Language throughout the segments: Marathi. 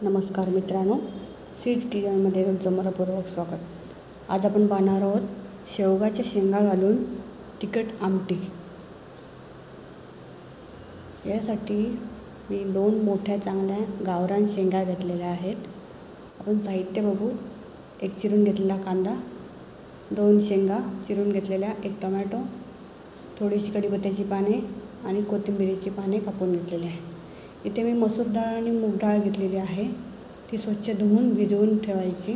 नमस्कार मित्रांनो, सीड्स किचनमध्ये तुमचं मनपूर्वक स्वागत। आज आपण पाहणार आहोत शेवगाच्या शेंगा घालून तिखट आमटी। यासाठी मी 2 मोठ्या चांगल्या गावरान शेंगा घेतलेल्या आहेत। आपण साहित्य बघू। 1 चिरून घेतलेला कांदा, 2 शेंगा चिरून घेतलेल्या, 1 टोमॅटो, थोडीशी कढीपत्त्याची पाने आणि कोथिंबीरीची पाने कापून घेतलेली आहे। इथे मी मसूर डाळ आणि मूग डाळ घेतलेली आहे। ती स्वच्छ धुवून भिजवून ठेवायची।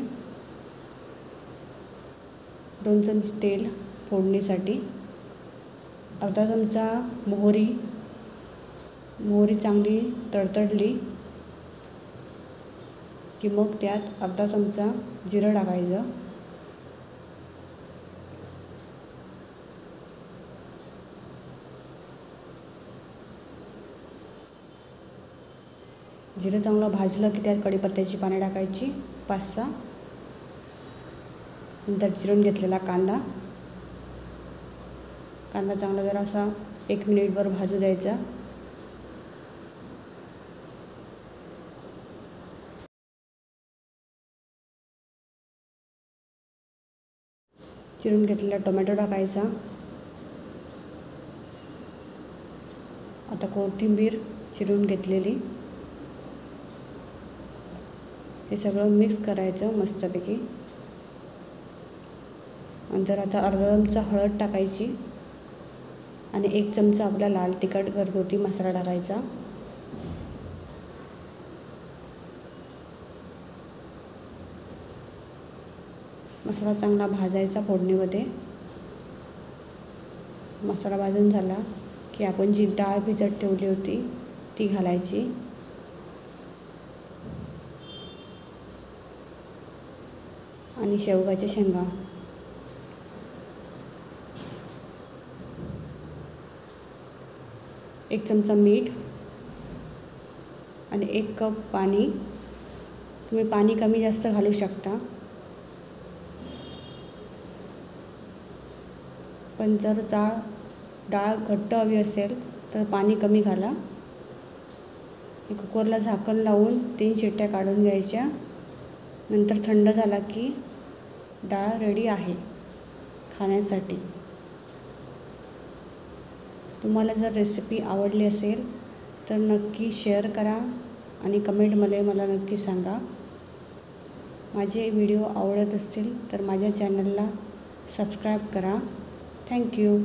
2 चमचे तेल फोडणीसाठी, अर्धा चमचा मोहरी चांगली तडतडली की मग त्यात अर्धा चमचा जिरं टाकायचं। जिरं चांगलं भाजलं की त्यात कढीपत्त्याची पाने टाकायची 5-6। नंतर चिरून घेतलेला कांदा चांगला जरासा 1 मिनिटभर भाजू द्यायचा। चिरून घेतलेला टोमॅटो टाकायचा। आता कोथिंबीर चिरून घेतलेली, हे सगळं मिक्स करायचं मस्तपैकी। नंतर आता अर्धा चमचा हळद टाकायची आणि 1 चमचा आपला लाल तिखट घरगुती मसाला टाकायचा। मसाला चांगला भाजायचा फोडणीमध्ये। मसाला भाजून झाला की आपण जी डाळ भिजत ठेवली होती ती घालायची आणि शेवगाच्या शेंगा, 1 चमचा मीठ आणि 1 कप पाणी। तुम्ही पाणी कमी जास्त घालू शकता, पण जर डाळ घट्ट हवी असेल तर पाणी कमी घाला। कुकरला झाकण लावून 3 शिट्ट्या काढून घ्यायच्या। नंतर थंड झाला की डाळ रेडी आहे खाण्यासाठी। तुम्हाला जर रेसिपी आवडली असेल तर नक्की शेअर करा आणि कमेंटमध्ये मला नक्की सांगा। माझे व्हिडिओ आवडत असतील तर माझ्या चॅनलला सबस्क्राईब करा। थँक्यू।